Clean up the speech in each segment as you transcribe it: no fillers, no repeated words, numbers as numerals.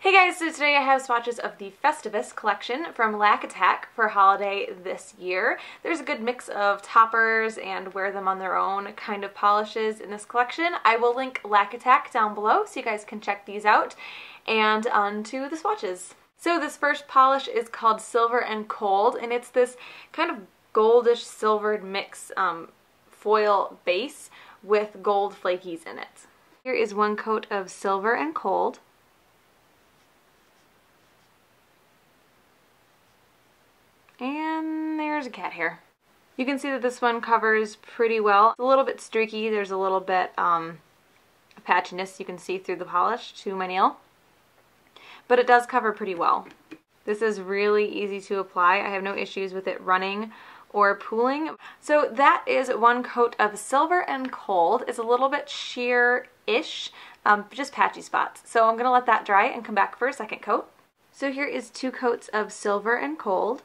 Hey guys, so today I have swatches of the Festivus collection from Lac Attack for holiday this year. There's a good mix of toppers and wear them on their own kind of polishes in this collection. I will link Lac Attack down below so you guys can check these out. And on to the swatches. So this first polish is called Silver and Cold, and it's this kind of goldish silvered mix foil base with gold flakies in it. Here is one coat of Silver and Cold. And there's a cat hair. You can see that this one covers pretty well. It's a little bit streaky. There's a little bit patchiness you can see through the polish to my nail. But it does cover pretty well. This is really easy to apply. I have no issues with it running or pooling. So that is one coat of Silver and Cold. It's a little bit sheer-ish, just patchy spots. So I'm going to let that dry and come back for a second coat. So here is 2 coats of Silver and Cold.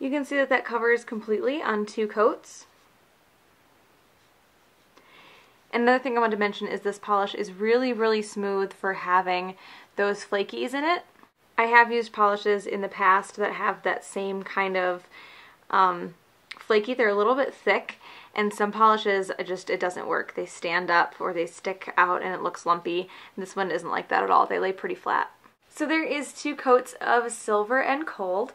You can see that that covers completely on 2 coats. Another thing I wanted to mention is this polish is really smooth for having those flakies in it. I have used polishes in the past that have that same kind of flaky. They're a little bit thick, and some polishes it doesn't work. They stand up or they stick out and it looks lumpy. And this one isn't like that at all. They lay pretty flat. So there is 2 coats of Silver and Cold.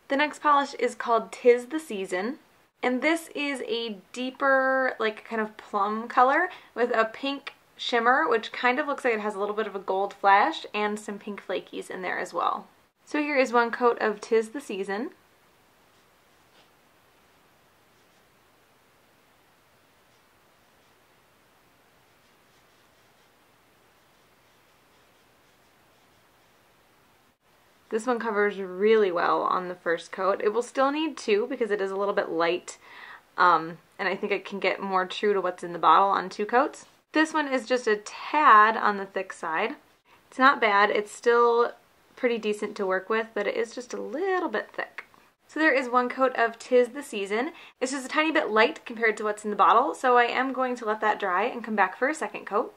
The next polish is called 'Tis the Season, and this is a deeper, like kind of plum color with a pink shimmer, which kind of looks like it has a little bit of a gold flash and some pink flakies in there as well. So here is one coat of 'Tis the Season. This one covers really well on the first coat. It will still need 2 because it is a little bit light, and I think it can get more true to what's in the bottle on 2 coats. This one is just a tad on the thick side. It's not bad. It's still pretty decent to work with, but it is just a little bit thick. So there is one coat of 'Tis the Season. It's just a tiny bit light compared to what's in the bottle, so I am going to let that dry and come back for a second coat.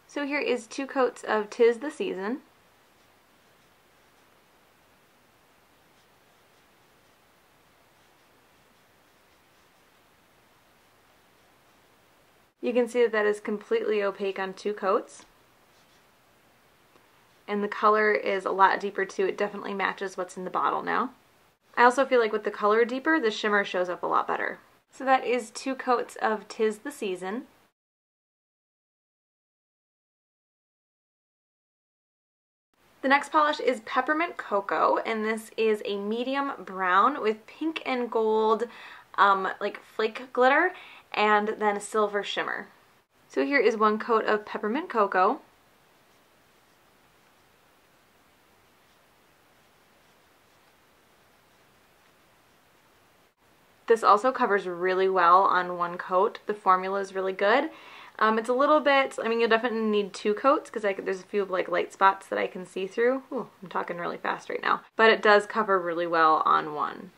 So here is 2 coats of 'Tis the Season. You can see that that is completely opaque on 2 coats. And the color is a lot deeper too. It definitely matches what's in the bottle now. I also feel like with the color deeper, the shimmer shows up a lot better. So that is 2 coats of 'Tis the Season. The next polish is Peppermint Cocoa, and this is a medium brown with pink and gold like flake glitter, and then a silver shimmer. So here is one coat of Peppermint Cocoa. This also covers really well on 1 coat. The formula is really good. It's a little bit, I mean, you'll definitely need 2 coats because there's a few like light spots that I can see through. Ooh, I'm talking really fast right now. But it does cover really well on 1.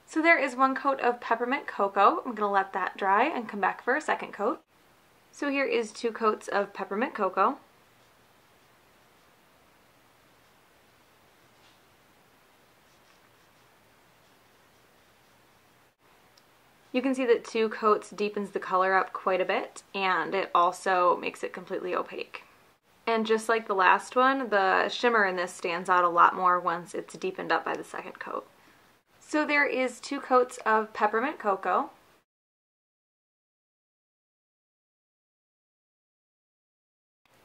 So there is 1 coat of Peppermint Cocoa. I'm going to let that dry and come back for a second coat. So here is 2 coats of Peppermint Cocoa. You can see that 2 coats deepens the color up quite a bit, and it also makes it completely opaque. And just like the last one, the shimmer in this stands out a lot more once it's deepened up by the second coat. So there is 2 coats of Peppermint Cocoa.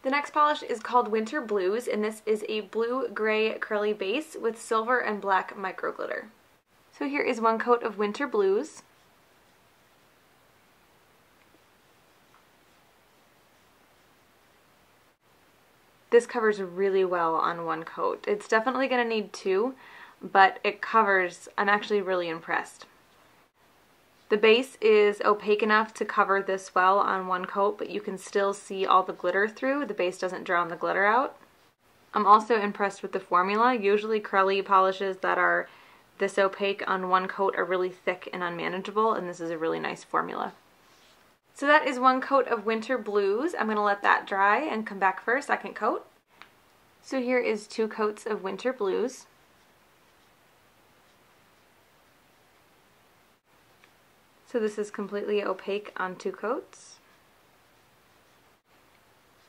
The next polish is called Winter Blues, and this is a blue-gray curly base with silver and black micro glitter. So here is 1 coat of Winter Blues. This covers really well on 1 coat. It's definitely going to need 2, but it covers. I'm actually really impressed. The base is opaque enough to cover this well on 1 coat, but you can still see all the glitter through. The base doesn't drown the glitter out. I'm also impressed with the formula. Usually curly polishes that are this opaque on one coat are really thick and unmanageable, and this is a really nice formula. So that is one coat of Winter Blues. I'm going to let that dry and come back for a second coat. So here is 2 coats of Winter Blues. So this is completely opaque on 2 coats.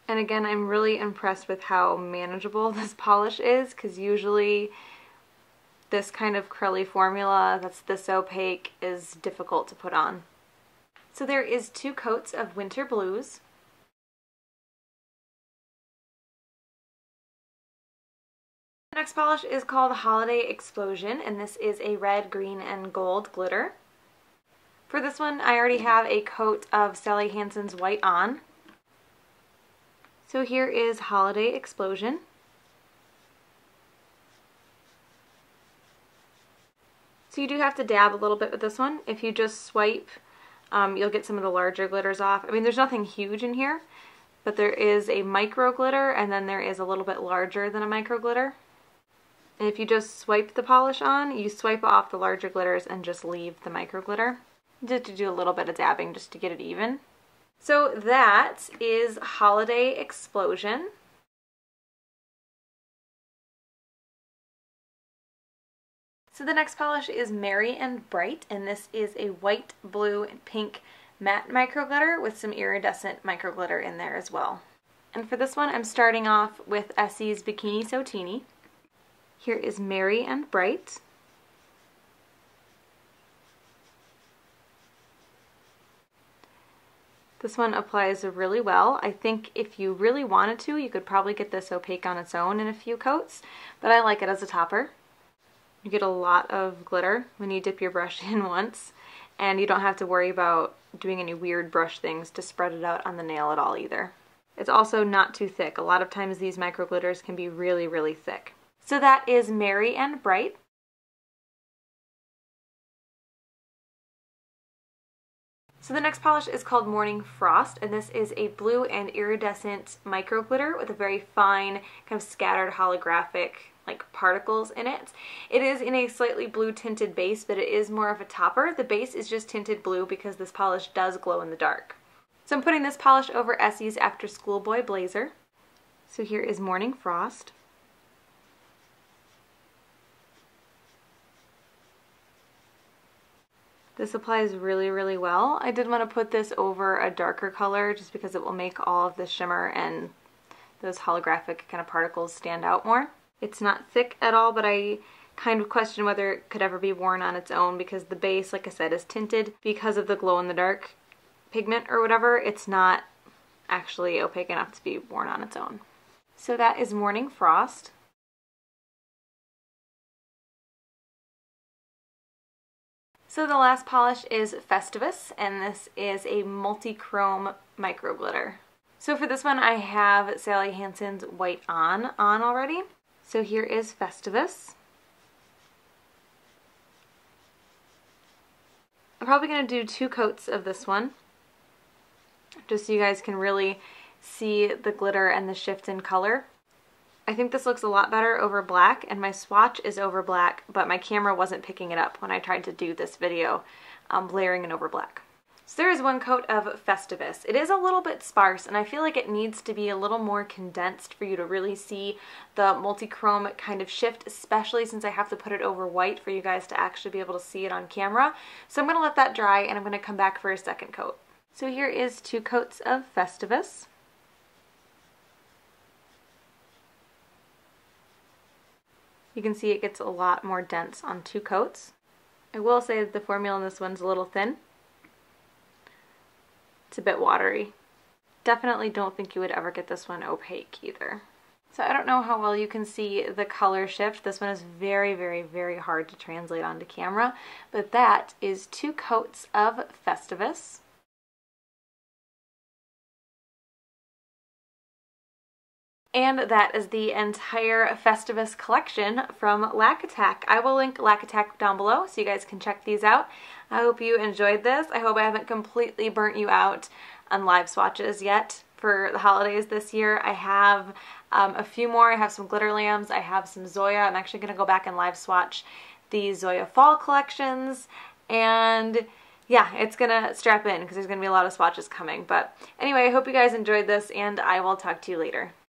And again, I'm really impressed with how manageable this polish is, because usually this kind of curly formula that's this opaque is difficult to put on. So there is 2 coats of Winter Blues. The next polish is called Holiday Explosion, and this is a red, green, and gold glitter. For this one, I already have a coat of Sally Hansen's White on. So here is Holiday Explosion. So you do have to dab a little bit with this one. If you just swipe, you'll get some of the larger glitters off. I mean, there's nothing huge in here, but there is a micro glitter, and then there is a little bit larger than a micro glitter. And if you just swipe the polish on, you swipe off the larger glitters and just leave the micro glitter. Just to do a little bit of dabbing just to get it even. So that is Holiday Explosion. So the next polish is Merry and Bright, and this is a white, blue, and pink matte micro glitter with some iridescent micro glitter in there as well. And for this one, I'm starting off with Essie's Bikini So Teeny. Here is Merry and Bright. This one applies really well. I think if you really wanted to, you could probably get this opaque on its own in a few coats, but I like it as a topper. You get a lot of glitter when you dip your brush in once, and you don't have to worry about doing any weird brush things to spread it out on the nail at all either. It's also not too thick. A lot of times these micro glitters can be really, really thick. So that is Merry and Bright. So the next polish is called Morning Frost, and this is a blue and iridescent micro glitter with a very fine, kind of scattered holographic like particles in it. It is in a slightly blue tinted base, but it is more of a topper. The base is just tinted blue because this polish does glow in the dark. So I'm putting this polish over Essie's After Schoolboy Blazer. So here is Morning Frost. This applies really, really well. I did want to put this over a darker color just because it will make all of the shimmer and those holographic kind of particles stand out more. It's not thick at all, but I kind of question whether it could ever be worn on its own because the base, like I said, is tinted. Because of the glow-in-the-dark pigment or whatever, it's not actually opaque enough to be worn on its own. So that is Morning Frost. So the last polish is Festivus, and this is a multi-chrome micro glitter. So for this one I have Sally Hansen's White on already. So here is Festivus. I'm probably going to do 2 coats of this one, just so you guys can really see the glitter and the shift in color. I think this looks a lot better over black, and my swatch is over black, but my camera wasn't picking it up when I tried to do this video, layering it over black. So there is 1 coat of Festivus. It is a little bit sparse, and I feel like it needs to be a little more condensed for you to really see the multi-chrome kind of shift, especially since I have to put it over white for you guys to actually be able to see it on camera. So I'm going to let that dry, and I'm going to come back for a second coat. So here is 2 coats of Festivus. You can see it gets a lot more dense on 2 coats. I will say that the formula in this one's a little thin. It's a bit watery. Definitely don't think you would ever get this one opaque either. So I don't know how well you can see the color shift. This one is very, very, very hard to translate onto camera, but that is 2 coats of Festivus. And that is the entire Festivus collection from Lac Attack. I will link Lac Attack down below so you guys can check these out. I hope you enjoyed this. I hope I haven't completely burnt you out on live swatches yet for the holidays this year. I have a few more. I have some glitter lambs. I have some Zoya. I'm actually going to go back and live swatch the Zoya fall collections, and yeah, it's gonna strap in because there's gonna be a lot of swatches coming. But anyway, I hope you guys enjoyed this, and I will talk to you later.